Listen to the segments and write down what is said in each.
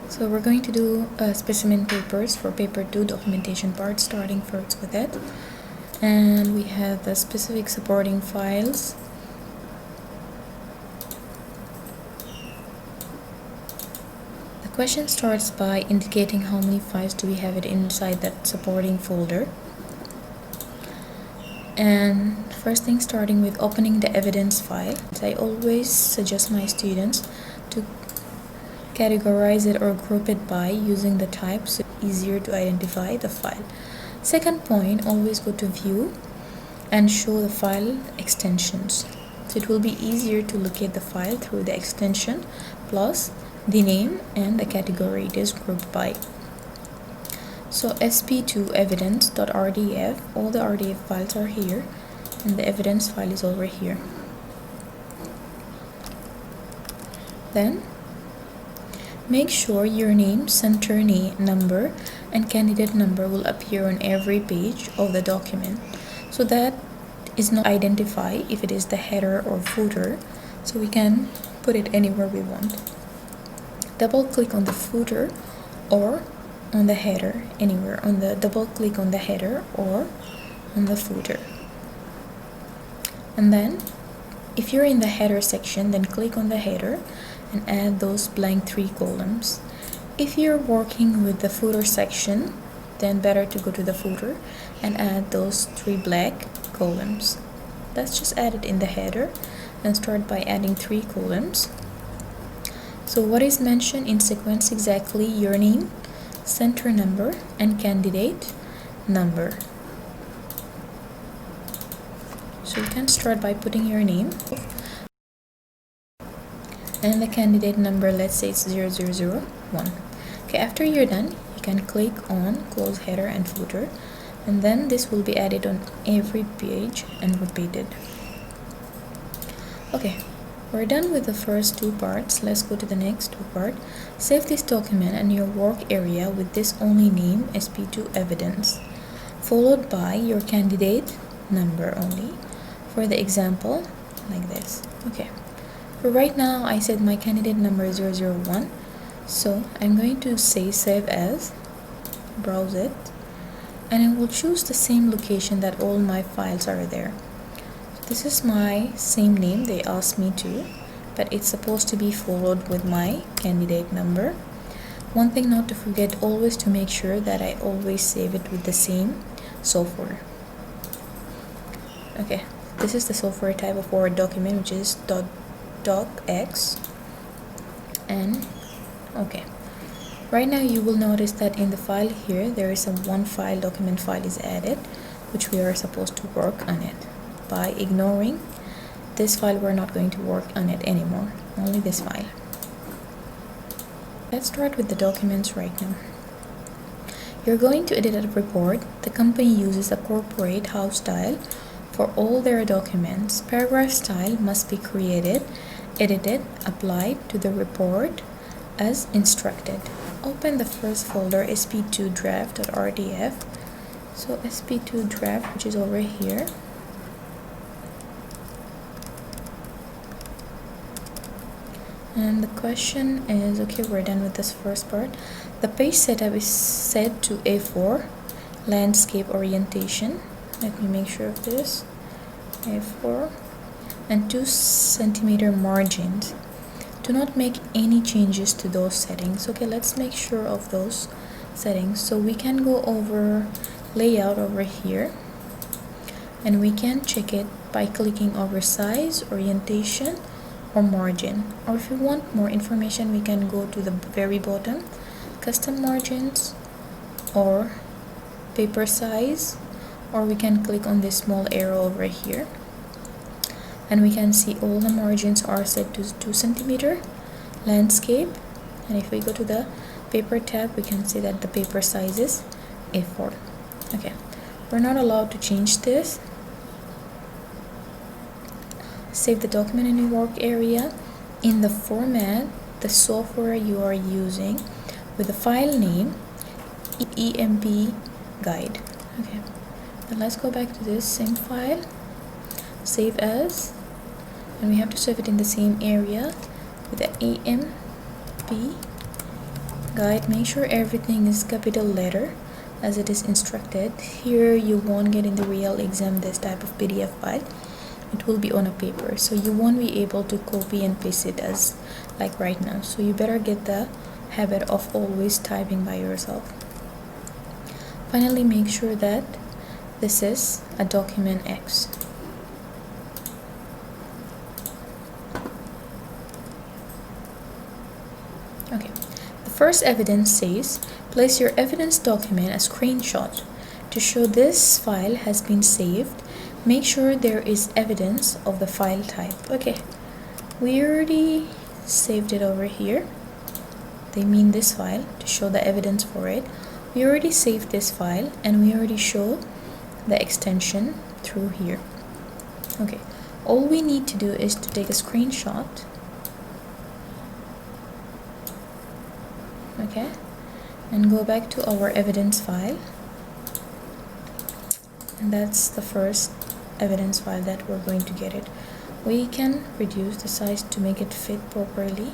So we're going to do specimen papers for paper 2 documentation part, starting first with it. And we have the specific supporting files. The question starts by indicating how many files do we have it inside that supporting folder. And first thing, starting with opening the evidence file. I always suggest my students to categorize it or group it by using the type, so it's easier to identify the file. Second point, always go to view and show the file extensions. So it will be easier to locate the file through the extension plus the name and the category it is grouped by. So sp2 evidence.rdf, all the RDF files are here and the evidence file is over here. Then make sure your name, center number and candidate number will appear on every page of the document, so that is not identify if it is the header or footer, so we can put it anywhere we want. Double click on the footer or on the header, anywhere on the double click on the header or on the footer. And then if you're in the header section, then click on the header and add those blank 3 columns. If you're working with the footer section, then better to go to the footer and add those 3 black columns. Let's just add it in the header and start by adding 3 columns. So what is mentioned in sequence exactly? Your name, center number and candidate number. So you can start by putting your name and the candidate number, let's say it's 0001. Okay, after you're done, you can click on close header and footer, and then this will be added on every page and repeated. Okay, we're done with the first 2 parts. Let's go to the next 2 parts. Save this document and your work area with this only name, sp2 evidence, followed by your candidate number only. For the example, like this. Okay. For right now, I said my candidate number is 001, so I'm going to say save as, browse it, and I will choose the same location that all my files are there. So this is my same name they asked me to, but it's supposed to be followed with my candidate number. One thing not to forget, always to make sure that I always save it with the same software. Okay, this is the software type of Word document, which is docx. And okay, right now you will notice that in the file here there is a one file, document file is added, which we are supposed to work on it. By ignoring this file, we're not going to work on it anymore, only this file. Let's start with the documents right now. You're going to edit a report. The company uses a corporate house style for all their documents. Paragraph style must be created, edited, applied to the report as instructed. Open the first folder, sp2 draft.rdf. So sp2 draft, which is over here. And the question is, okay, we're done with this first part. The page setup is set to A4, landscape orientation. Let me make sure of this. A4 and 2 centimeter margins. Do not make any changes to those settings. Okay, let's make sure of those settings. So we can go over layout over here and we can check it by clicking over size, orientation or margin. Or if you want more information, we can go to the very bottom, custom margins or paper size, or we can click on this small arrow over here and we can see all the margins are set to 2 centimeter, landscape, and if we go to the paper tab, we can see that the paper size is A4. Okay, we're not allowed to change this. Save the document in your work area in the format, the software you are using, with the file name EMP guide. Okay, then let's go back to this same file, save as, and we have to save it in the same area with the EMP guide, make sure everything is capital letter as it is instructed. Here you won't get in the real exam this type of PDF file. It will be on a paper, so you won't be able to copy and paste it as like right now. So you better get the habit of always typing by yourself. Finally, make sure that this is a document X. Okay, the first evidence says place your evidence document a screenshot to show this file has been saved. Make sure there is evidence of the file type. Okay, we already saved it over here. They mean this file to show the evidence for it. We already saved this file and we already show the extension through here. Okay, all we need to do is to take a screenshot. Okay, and go back to our evidence file, and that's the first evidence file that we're going to get it. We can reduce the size to make it fit properly.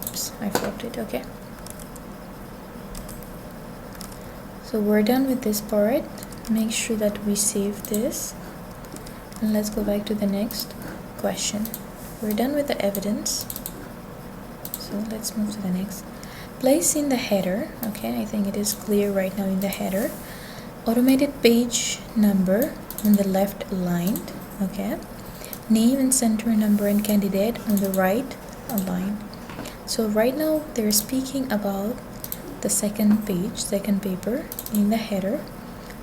Oops, I flopped it. Okay, so we're done with this part. Make sure that we save this, and let's go back to the next question. We're done with the evidence, so let's move to the next. Place in the header. Okay, I think it is clear right now in the header. Automated page number on the left aligned. Okay, name and center number and candidate on the right aligned. So right now they're speaking about the second page, second paper. In the header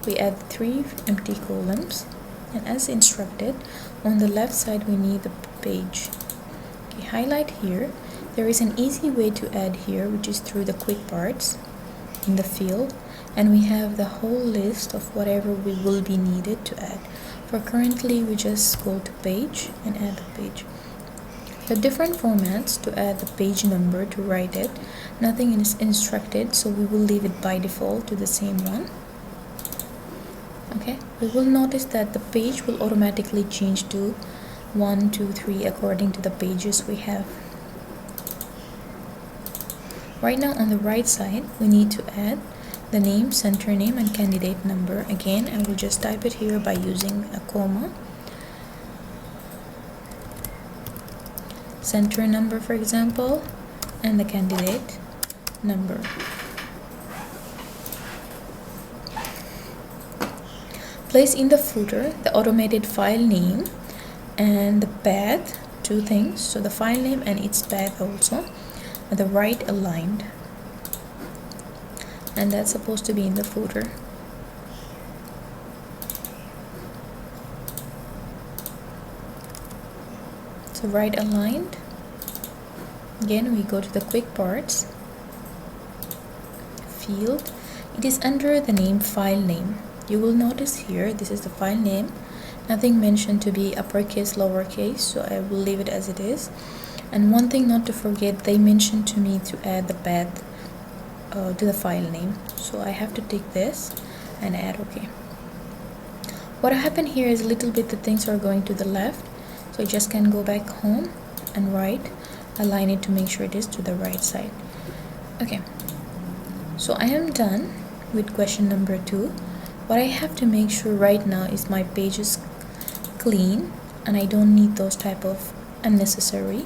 we add 3 empty columns, and as instructed on the left side we need the page. Okay, highlight here. There is an easy way to add here, which is through the quick parts in the field, and we have the whole list of whatever we will be needed to add. For currently we just go to page and add the page. The different formats to add the page number, to write it, nothing is instructed, so we will leave it by default to the same one. Okay, we will notice that the page will automatically change to 1, 2, 3 according to the pages we have. Right now on the right side we need to add the name, center name and candidate number. Again, I will just type it here by using a comma. Center number, for example, and the candidate number. Place in the footer the automated file name and the path, 2 things, so the file name and its path also, the right aligned, and that's supposed to be in the footer. So right aligned. Again we go to the quick parts field. It is under the name file name. You will notice here this is the file name, nothing mentioned to be uppercase, lowercase, so I will leave it as it is. And one thing not to forget, they mentioned to me to add the path to the file name, so I have to take this and add OK. What happened here is a little bit the things are going to the left, so I just can go back home and right align it to make sure it is to the right side. Okay, so I am done with question number 2. What I have to make sure right now is my page is clean and I don't need those type of unnecessary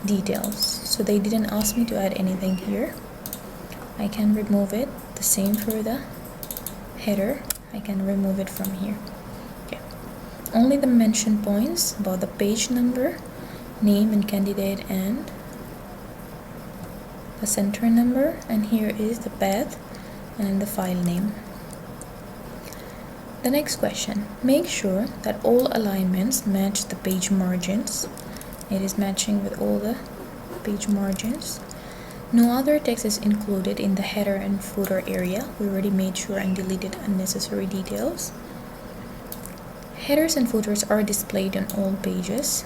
details, so they didn't ask me to add anything here. I can remove it. The same for the header, I can remove it from here. Okay, only the mention points about the page number, name and candidate and the center number, and here is the path and the file name. The next question, make sure that all alignments match the page margins. It is matching with all the page margins. No other text is included in the header and footer area. We already made sure and deleted unnecessary details. Headers and footers are displayed on all pages.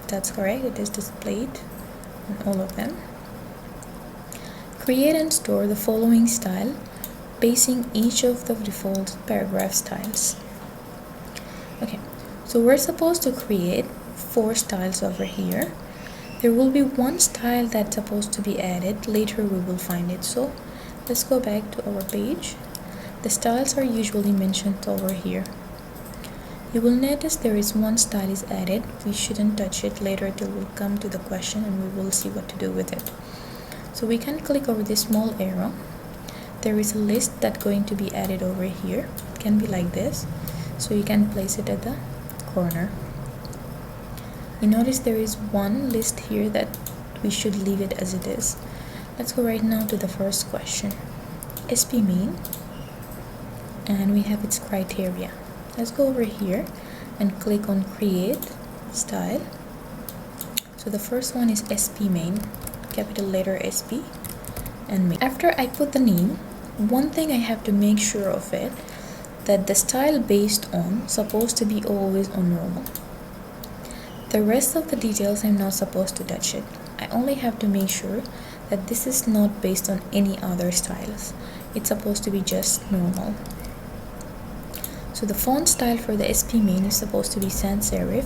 That's correct, it is displayed on all of them. Create and store the following style, basing each of the default paragraph styles. Okay, so we're supposed to create 4 styles over here, there will be one style that's supposed to be added. Later we will find it. So let's go back to our page. The styles are usually mentioned over here. You will notice there is one style is added. We shouldn't touch it. Later till we'll come to the question and we will see what to do with it. So we can click over this small arrow. There is a list that's going to be added over here. It can be like this. So you can place it at the corner. You notice there is one list here that we should leave it as it is. Let's go right now to the first question. SP mean, and we have its criteria. Let's go over here and click on create style. So the first one is SP main, capital letter SP and main. After I put the name, one thing I have to make sure of it, that the style based on supposed to be always on normal. The rest of the details I'm not supposed to touch it. I only have to make sure that this is not based on any other styles. It's supposed to be just normal. So the font style for the SP main is supposed to be sans serif,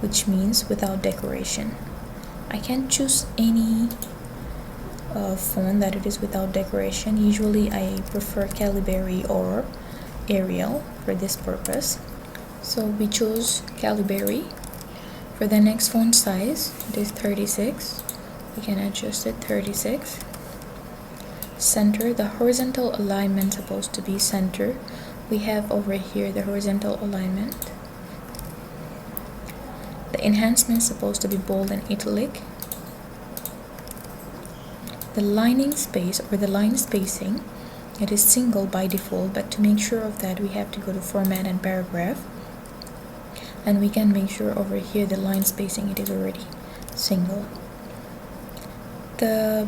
which means without decoration. I can choose any font that it is without decoration. Usually I prefer Calibri or Arial for this purpose. So we chose Calibri. For the next font size, it is 36. We can adjust it 36. Center, the horizontal alignment is supposed to be center. We have over here the horizontal alignment. The enhancement is supposed to be bold and italic. The lining space or the line spacing, it is single by default, but to make sure of that we have to go to format and paragraph. And we can make sure over here the line spacing, it is already single. The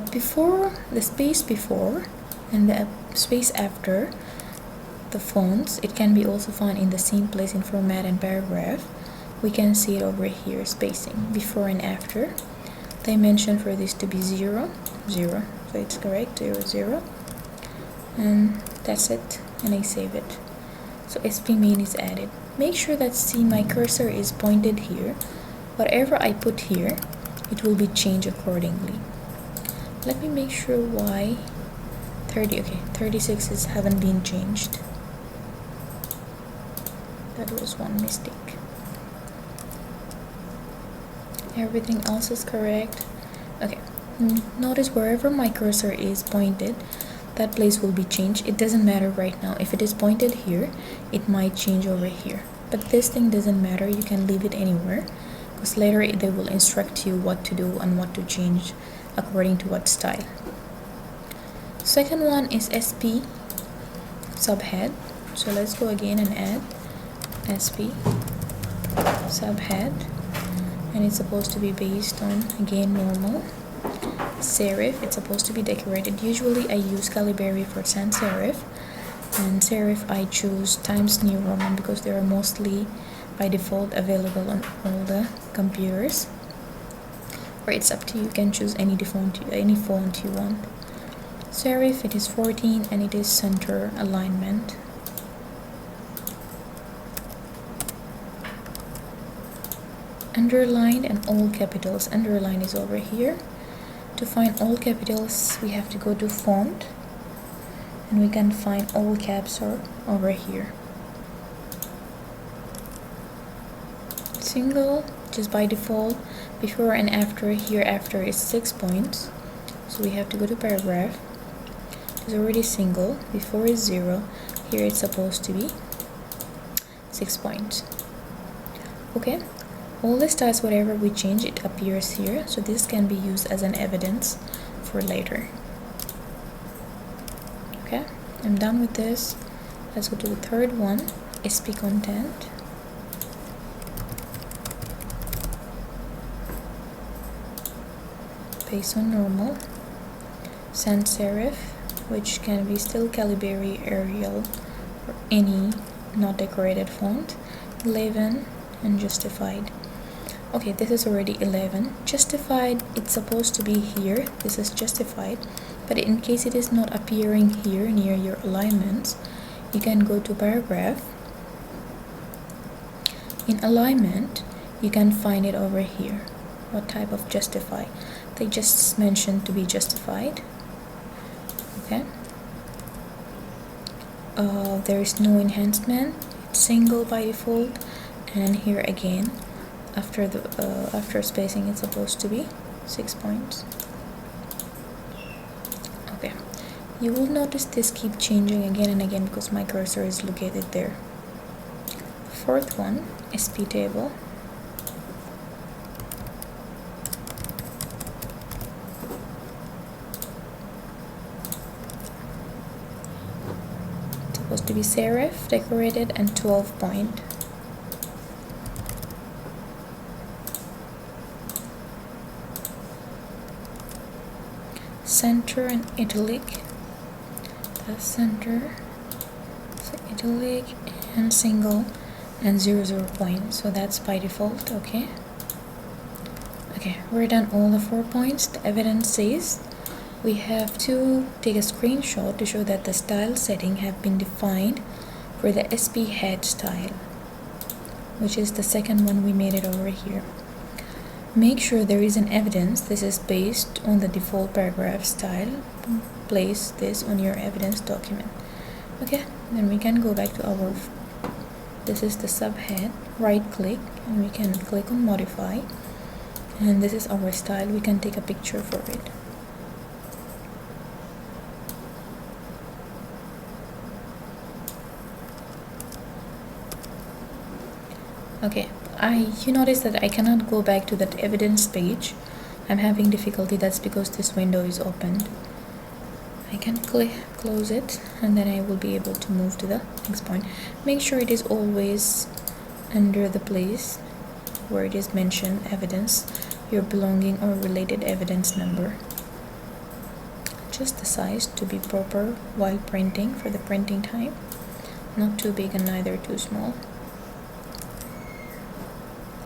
space before and the space after the fonts, it can be also found in the same place in format and paragraph. We can see it over here, spacing before and after. They mentioned for this to be 0, 0, so it's correct, 0, 0, and that's it, and I save it. So SP main is added. Make sure that my cursor is pointed here. Whatever I put here, it will be changed accordingly. Let me make sure why 36 haven't been changed. That was one mistake. Everything else is correct. Okay, notice wherever my cursor is pointed, that place will be changed. It doesn't matter right now. If it is pointed here, it might change over here. But this thing doesn't matter. You can leave it anywhere, because later they will instruct you what to do and what to change according to what style. Second one is SP subhead. So let's go again and add SP subhead, and it's supposed to be based on, again, normal. Serif, it's supposed to be decorated. Usually I use Calibri for sans serif, and serif I choose Times New Roman because they are mostly by default available on all the computers. Or it's up to you, you can choose any font you want. Serif, it is 14 and it is center alignment. Underlined and all capitals. Underline is over here. To find all capitals, we have to go to font, and we can find all caps are over here. Single, just by default. Before and after, here after is 6 points, so we have to go to paragraph. It's already single. Before is 0. Here it's supposed to be 6 points. Okay. All the styles, whatever we change, it appears here, so this can be used as an evidence for later. Okay, I'm done with this. Let's go to the third one, SP content. Based on normal. Sans serif, which can be still Calibri, Arial, or any not decorated font. 11 and justified. Okay, this is already 11. Justified, it's supposed to be here. This is justified, but in case it is not appearing here near your alignments, you can go to paragraph. In alignment, you can find it over here. what type of justify. They just mentioned to be justified. Okay. There is no enhancement, it's single by default, and here again after spacing it's supposed to be 6 points. Okay, you will notice this keep changing again and again because my cursor is located there. Fourth one, SP table. Supposed to be serif, decorated, and 12 point. Center and italic. The center, so italic and single and 0 point. So that's by default. Okay. Okay, we're done all the 4 points. The evidence says we have to take a screenshot to show that the style setting have been defined for the SP head style, which is the second one we made it over here. Make sure there is an evidence. This is based on the default paragraph style. Place this on your evidence document. Okay, then we can go back to our, this is the subhead, right click, and we can click on modify, and this is our style. We can take a picture for it. Okay, you notice that I cannot go back to that evidence page. I'm having difficulty. That's because this window is opened. I can close it, and then I will be able to move to the next point. Make sure it is always under the place where it is mentioned evidence, your belonging or related evidence number. Adjust the size to be proper while printing for the printing time. Not too big and neither too small.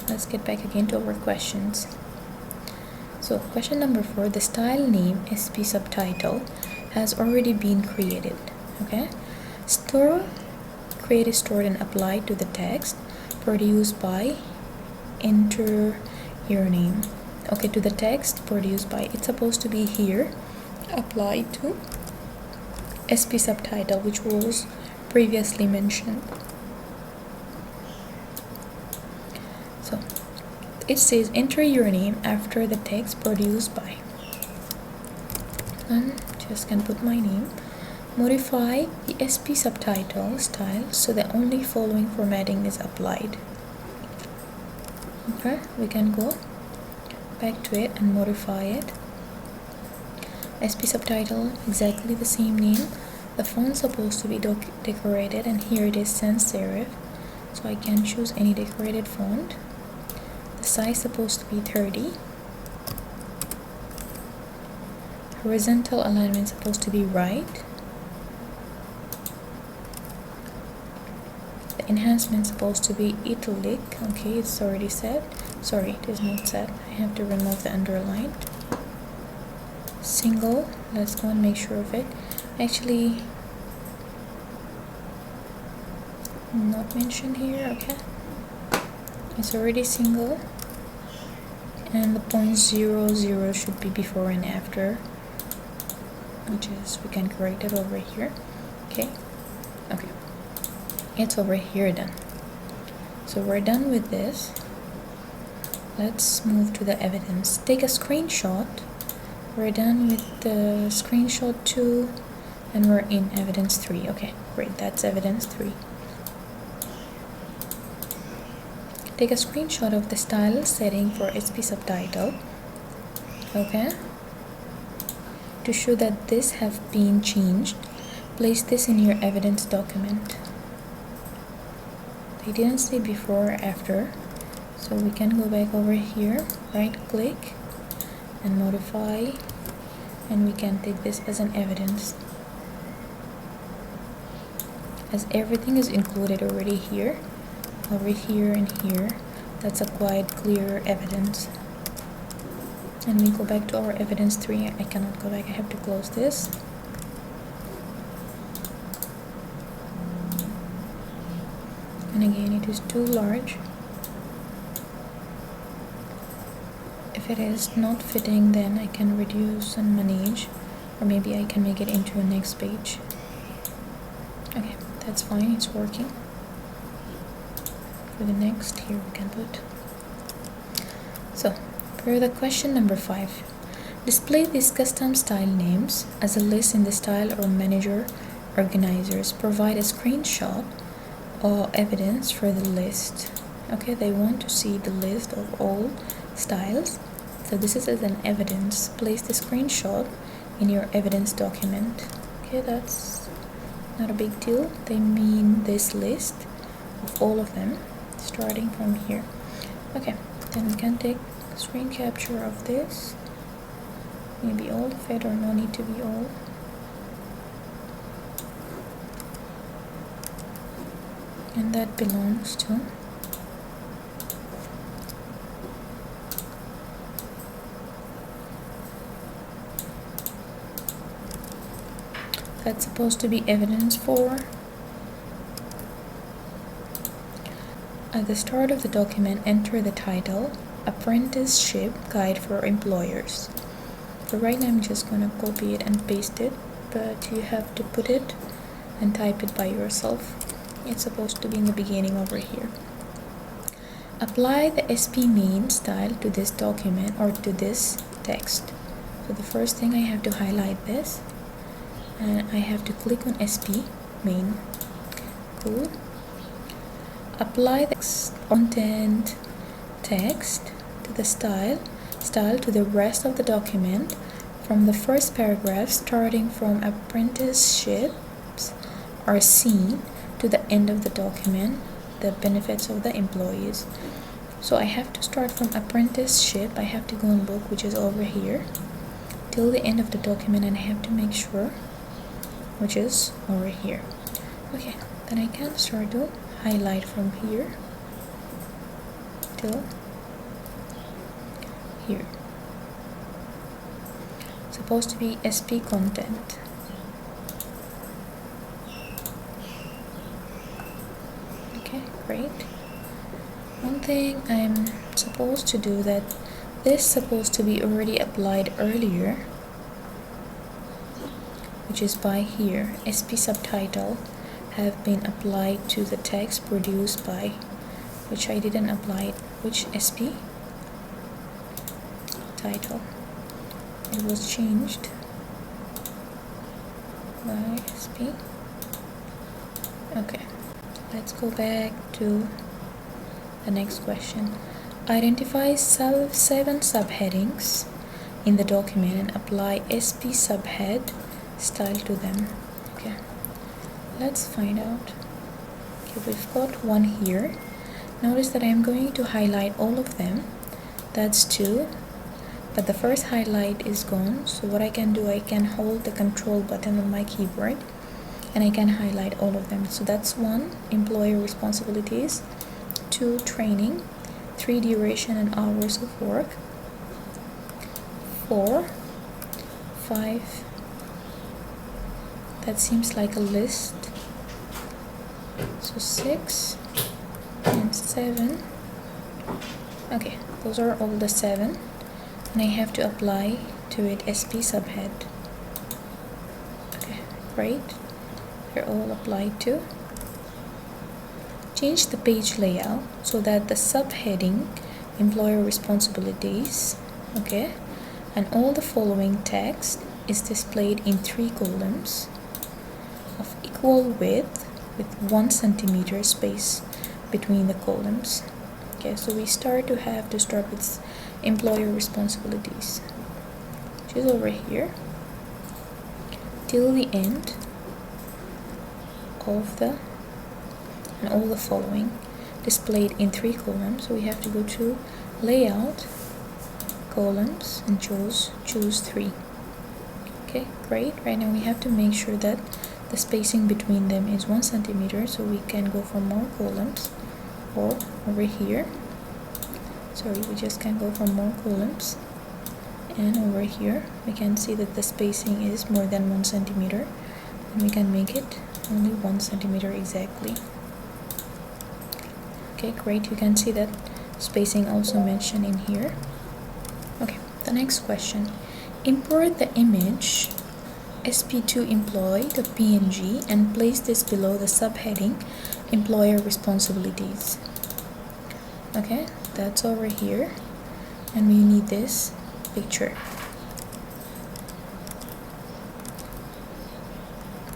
Let's get back again to our questions. So question number 4, the style name SP subtitle has already been created. Okay, created, stored, and applied to the text produced by, enter your name. Okay, to the text produced by, it's supposed to be here, applied to SP subtitle, which was previously mentioned. So it says enter your name after the text produced by, and just can put my name. Modify the SP subtitle style so the only following formatting is applied. Okay, we can go back to it and modify it. SP subtitle, exactly the same name. The font's supposed to be decorated, and here it is sans serif, so I can choose any decorated font. The size supposed to be 30. Horizontal alignment supposed to be right. The enhancement supposed to be italic. Okay, it's already set. Sorry, it is not set. I have to remove the underline. Single, let's go and make sure of it. Actually, not mentioned here. Okay, it's already single, and the 0.00 should be before and after, which is, we can correct it over here. Okay, it's over here done. So we're done with this. Let's move to the evidence. Take a screenshot. We're done with the screenshot 2, and we're in evidence 3. Okay, great, that's evidence 3. Take a screenshot of the style setting for SP subtitle. Okay, to show that this have been changed, place this in your evidence document. They didn't say before or after, so we can go back over here, right click and modify, and we can take this as an evidence, as everything is included already here, over here and here. That's a quite clear evidence. And we go back to our evidence 3. I cannot go back, I have to close this. And again, it is too large. if it is not fitting, then I can reduce and manage, or maybe I can make it into a next page. Okay, that's fine, it's working. For the next, here we can put. So for the question number 5, display these custom style names as a list in the style or manager organizers. Provide a screenshot or evidence for the list. Okay, they want to see the list of all styles, so this is as an evidence. Place the screenshot in your evidence document. Okay, that's not a big deal. They mean this list of all of them starting from here. Okay, then we can take screen capture of this, maybe all of it, or no need to be all. And that belongs to that's supposed to be evidence for. At the start of the document, enter the title, Apprenticeship Guide for Employers. So right now I'm just going to copy it and paste it, but you have to put it and type it by yourself. It's supposed to be in the beginning over here. Apply the SP main style to this document or to this text. So the first thing, I have to highlight this and I have to click on SP main. Cool. Apply the content text to the style to the rest of the document, from the first paragraph starting from apprenticeships are seen to the end of the document, the benefits of the employees. So I have to start from apprenticeship. I have to go in book, which is over here, till the end of the document, and I have to make sure which is over here. Okay, then I can start to highlight from here till here. Supposed to be SP content. Okay, great. One thing I'm supposed to do, that this supposed to be already applied earlier, which is by here, SP subtitle have been applied to the text produced by, which I didn't apply it, which SP title. It was changed by SP. Okay, let's go back to the next question. Identify 7 subheadings in the document and apply SP subhead style to them. Okay, let's find out. Okay, we've got one here. Notice that I'm going to highlight all of them. That's 2, but the first highlight is gone. So what I can do, I can hold the control button on my keyboard and I can highlight all of them. So that's 1, employer responsibilities, 2, training, 3, duration and hours of work, 4, 5, that seems like a list, so 6 and 7. Okay, those are all the 7, and I have to apply to it SP subhead. Okay, great, they're all applied to. Change the page layout so that the subheading employer responsibilities, okay, and all the following text is displayed in 3 columns of equal width with 1 centimeter space between the columns. Okay, so we start with employer responsibilities, which is over here, till the end of the, and all the following displayed in 3 columns. So we have to go to layout, columns, and choose 3. Okay, great. Right now we have to make sure that the spacing between them is 1 centimeter, so we can go for more columns, or over here, sorry, we just can go for more columns, and over here we can see that the spacing is more than 1 centimeter, and we can make it only 1 centimeter exactly. Okay, great. You can see that spacing also mentioned in here. The next question, import the image sp2 employee.png and place this below the subheading employer responsibilities. Okay, that's over here, and we need this picture.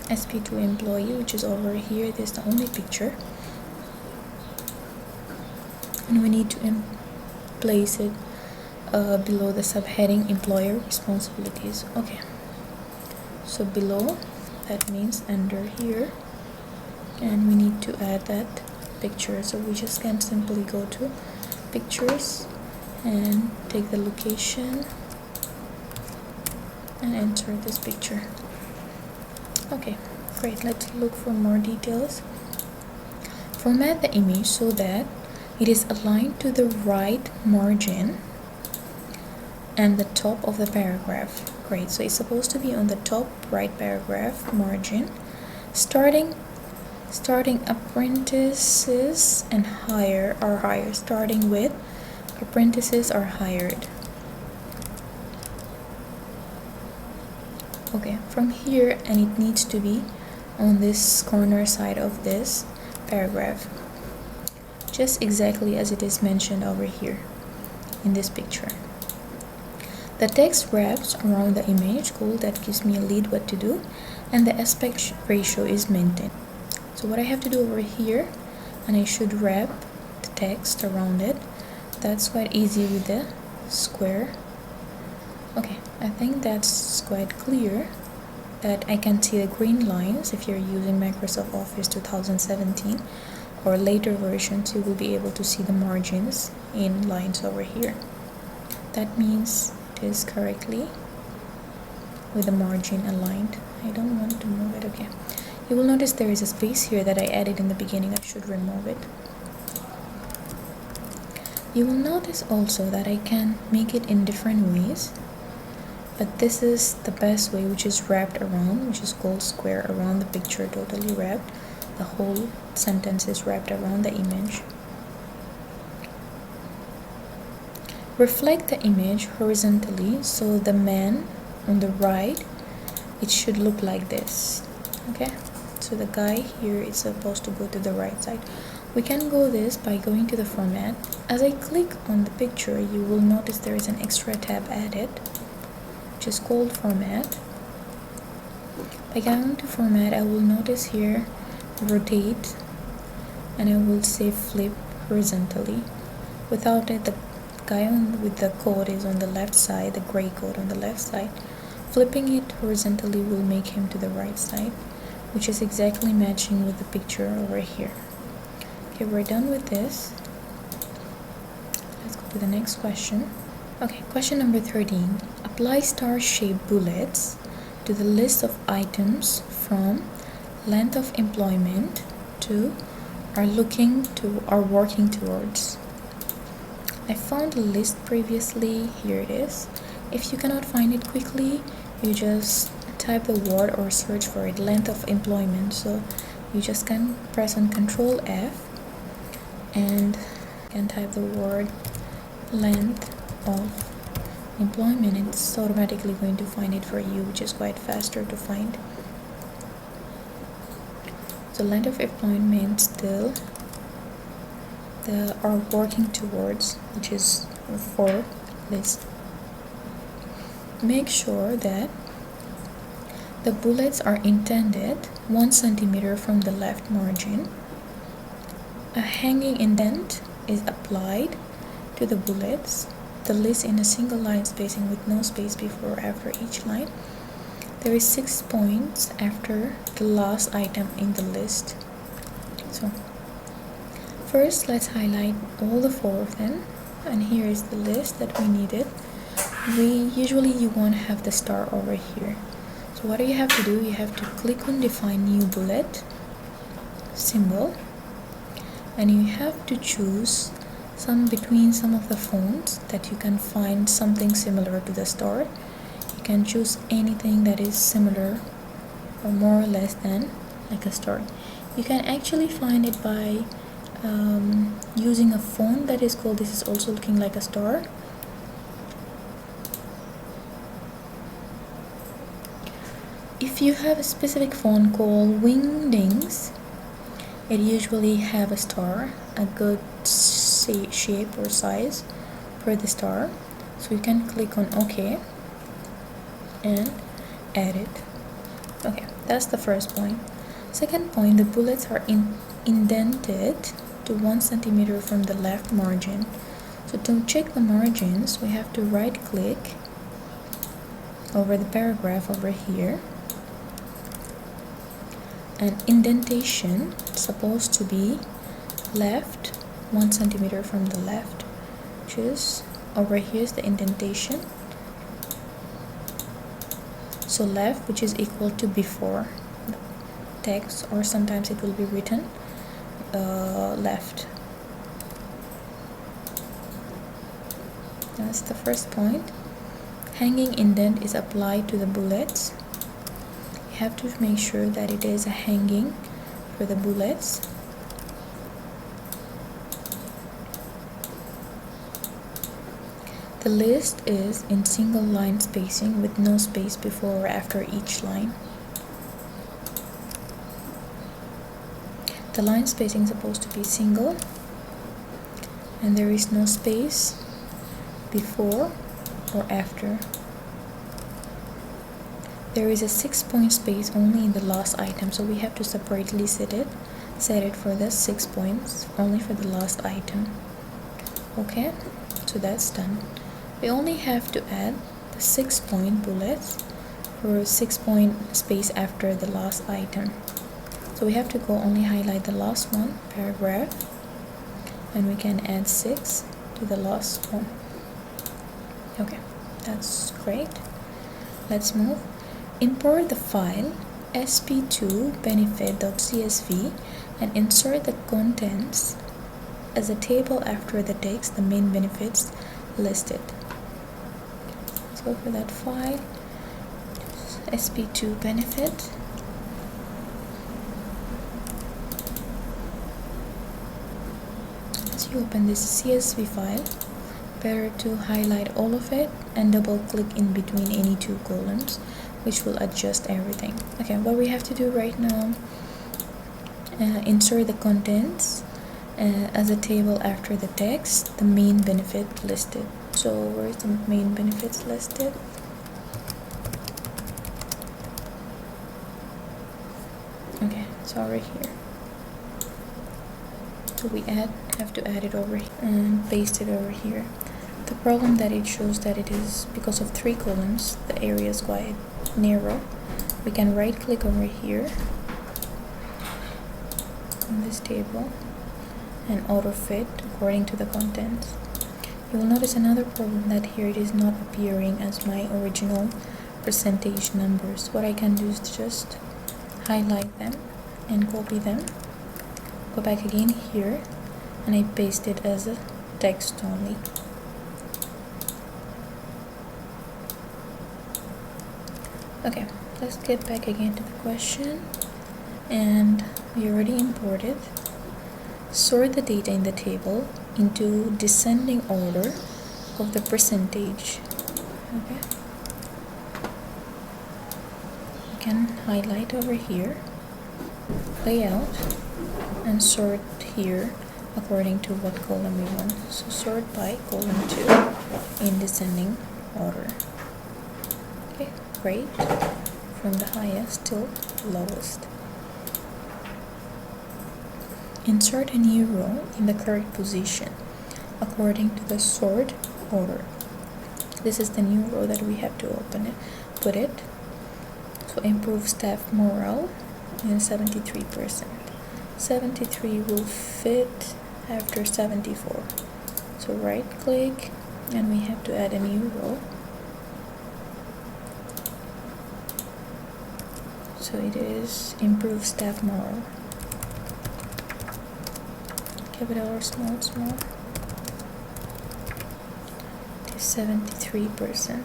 sp2 employee, which is over here, this is the only picture, and we need to place it below the subheading employer responsibilities. Okay, so below, that means under here, and we need to add that picture. So we just can simply go to pictures and take the location and insert this picture. Okay, great. Let's look for more details. Format the image so that it is aligned to the right margin and the top of the paragraph. Great, so it's supposed to be on the top right paragraph margin. Starting apprentices and hire are hired. Starting with apprentices are hired. Okay, from here, and it needs to be on this corner side of this paragraph, just exactly as it is mentioned over here in this picture. The text wraps around the image. Cool, that gives me a lead what to do, and the aspect ratio is maintained. So what I have to do over here, and I should wrap the text around it. That's quite easy with the square. Okay, I think that's quite clear that I can see the green lines. If you're using Microsoft Office 2017 or later versions, you will be able to see the margins in lines over here. That means it is correctly with the margin aligned. I don't want to move it. Okay, you will notice there is a space here that I added in the beginning. I should remove it. You will notice also that I can make it in different ways, but this is the best way, which is wrapped around, which is called square around the picture, totally wrapped. The whole sentence is wrapped around the image. Reflect the image horizontally, so the man on the right, it should look like this. Okay, so the guy here is supposed to go to the right side. We can go this by going to the format. As I click on the picture, you will notice there is an extra tab added, which is called format. By going to format, I will notice here rotate, and I will say flip horizontally. Without it, the guy with the code is on the left side, the gray code on the left side. Flipping it horizontally will make him to the right side, which is exactly matching with the picture over here. Okay, we're done with this. Let's go to the next question. Okay, question number 13. Apply star-shaped bullets to the list of items from length of employment to are working towards. I found a list previously. Here it is. If you cannot find it quickly, you just type the word or search for it, length of employment. So you just can press on Control F and can type the word length of employment. It's automatically going to find it for you, which is quite faster to find. So length of employment still the are working towards, which is for list. Make sure that the bullets are intended 1 centimeter from the left margin. A hanging indent is applied to the bullets. The list in a single line spacing with no space before or after each line. There is 6 points after the last item in the list. So first, let's highlight all the 4 of them, and here is the list that we needed. You want to have the star over here. So what do you have to do? You have to click on define new bullet symbol, and you have to choose between some of the fonts that you can find something similar to the star. You can choose anything that is similar or more or less than like a star. You can actually find it by using a font that is called, this is also looking like a star. if you have a specific font called Wingdings, it usually have a star, a good shape or size for the star. So you can click on OK and add it. Okay, that's the first point. Second point, the bullets are indented to 1 centimeter from the left margin. So to check the margins, we have to right click over the paragraph over here, and indentation is supposed to be left 1 centimeter from the left, which is over here is the indentation. So left, which is equal to before the text, or sometimes it will be written left. That's the first point. Hanging indent is applied to the bullets. You have to make sure that it is a hanging for the bullets. The list is in single line spacing with no space before or after each line. The line spacing is supposed to be single, and there is no space before or after. There is a 6-point space only in the last item, so we have to separately set it for the 6 points only for the last item. Okay, so that's done. We only have to add the 6-point bullets for a 6-point space after the last item. So we have to go only highlight the last one, paragraph, and we can add 6 to the last one. Okay, that's great. Let's move. Import the file sp2 benefit.csv and insert the contents as a table after the text, the main benefits listed. So for that file, sp2 benefit, as you open this CSV file, better to highlight all of it and double click in between any 2 columns, which will adjust everything. Okay, what we have to do right now, insert the contents as a table after the text, the main benefit listed. So where's the main benefits listed? Okay, it's over here. So we have to add it over here and paste it over here. The problem that it shows that it is because of 3 columns, the area is quite narrow. We can right click over here in this table and auto fit according to the contents. You will notice another problem that here it is not appearing as my original percentage numbers. What I can do is just highlight them and copy them, go back again here, and I paste it as a text only. Okay, let's get back again to the question, and we already imported. Sort the data in the table into descending order of the percentage. Okay, you can highlight over here, layout, and sort here according to what column we want. So sort by column 2 in descending order. Okay, great, from the highest to lowest. Insert a new row in the correct position according to the sort order. This is the new row that we have to put it. So improve staff morale in 73%. 73 will fit after 74. So right click and we have to add a new row. So it is improve staff morale. Capital or small, it is 73%.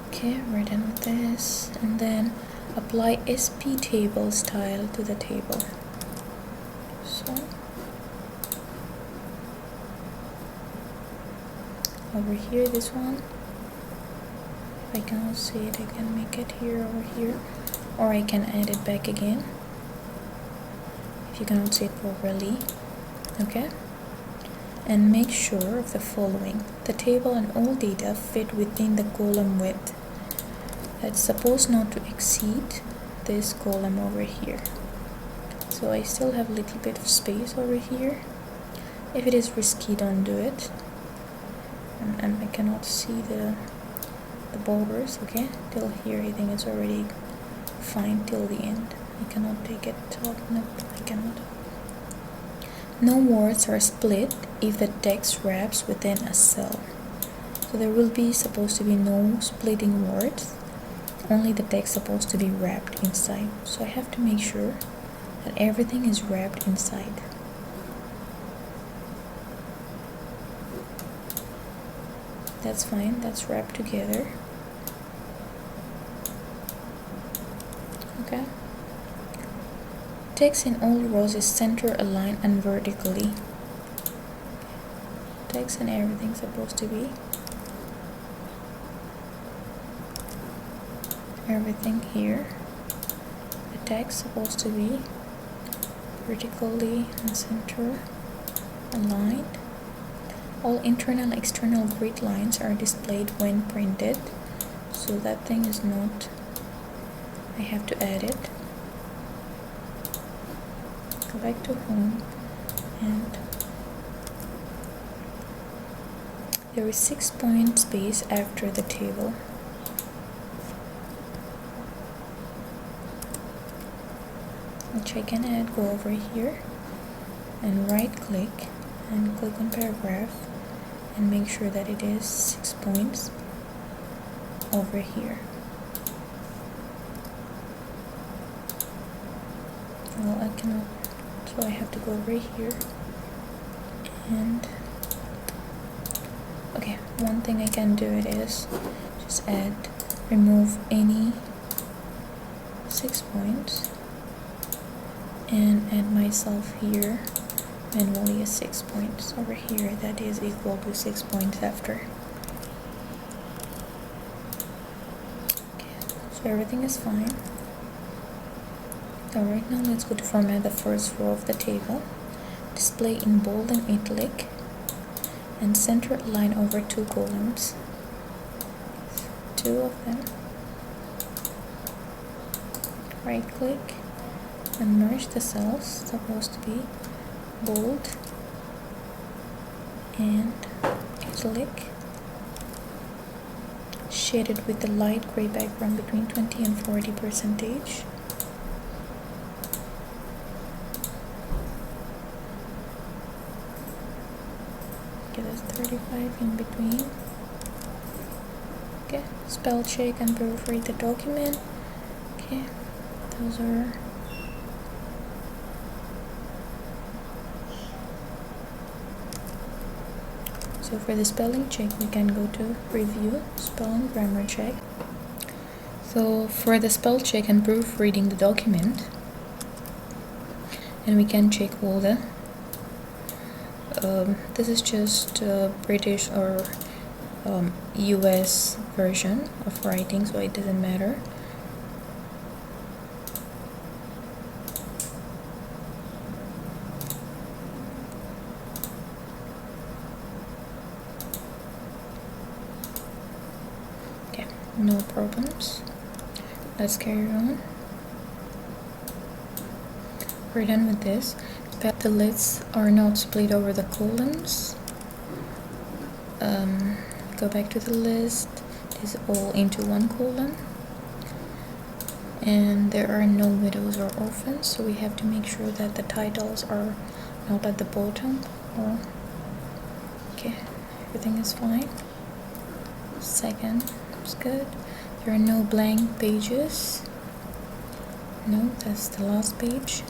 Okay, we're done with this, and then apply SP table style to the table. So over here, this one, If I cannot see it, I can make it here or here, or I can add it back again if you cannot see it properly. Okay, and make sure of the following: the table and all data fit within the column width. That's supposed not to exceed this column over here. So I still have a little bit of space over here. If it is risky, don't do it. And I cannot see the borders. Okay, till here I think it's already fine till the end. I cannot take it top. Nope, I cannot. No words are split if the text wraps within a cell. So there will be supposed to be no splitting words, only the text supposed to be wrapped inside. So I have to make sure that everything is wrapped inside. That's fine, that's wrapped together. Okay. Text in all rows is center aligned and vertically. Text and everything's supposed to be everything here. The text supposed to be vertically and center aligned. All internal and external grid lines are displayed when printed. So that thing is not, I have to add it. Go back to home, and there is 6 point space after the table. Which I can add. Go over here and right click and click on paragraph and make sure that it is 6 points over here. Well, I cannot, so I have to go over here and okay, one thing I can do it is just remove any 6 points and add myself here manually a 6 points over here that is equal to 6 points after. Okay, so everything is fine. Alright, now let's go to format the first row of the table. Display in bold and italic and center align over 2 columns. 2 of them. Right click and merge the cells, supposed to be bold and italic, shaded with the light gray background between 20 and 40%. Okay, there's 35 in between. Okay, spell check and proofread the document. Okay, those are so for the spelling check, we can go to review, spelling, grammar check. So for the spell check and proofreading the document, and we can check all the this is just British or US version of writing, so it doesn't matter. No problems. Let's carry on. We're done with this. But the lists are not split over the columns. Go back to the list. It is all into one column. And there are no widows or orphans, so we have to make sure that the titles are not at the bottom. Okay, everything is fine. Second. Good. There are no blank pages. No, that's the last page.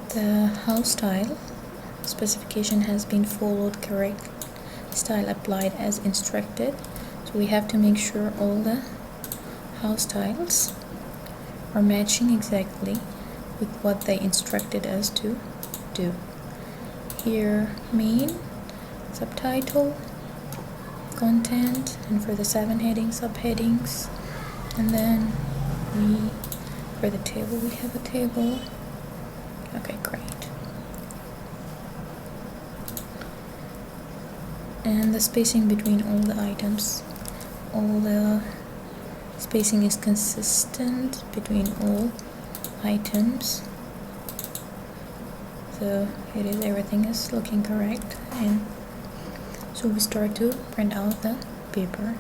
The house style specification has been followed, correct style applied as instructed. So we have to make sure all the house styles are matching exactly with what they instructed us to do. Here, main, subtitle, content, and for the 7 headings, subheadings, and then for the table we have a table. Okay, great. And the spacing between all the items, all the spacing is consistent between all items, so everything is looking correct. And so we start to print out the paper.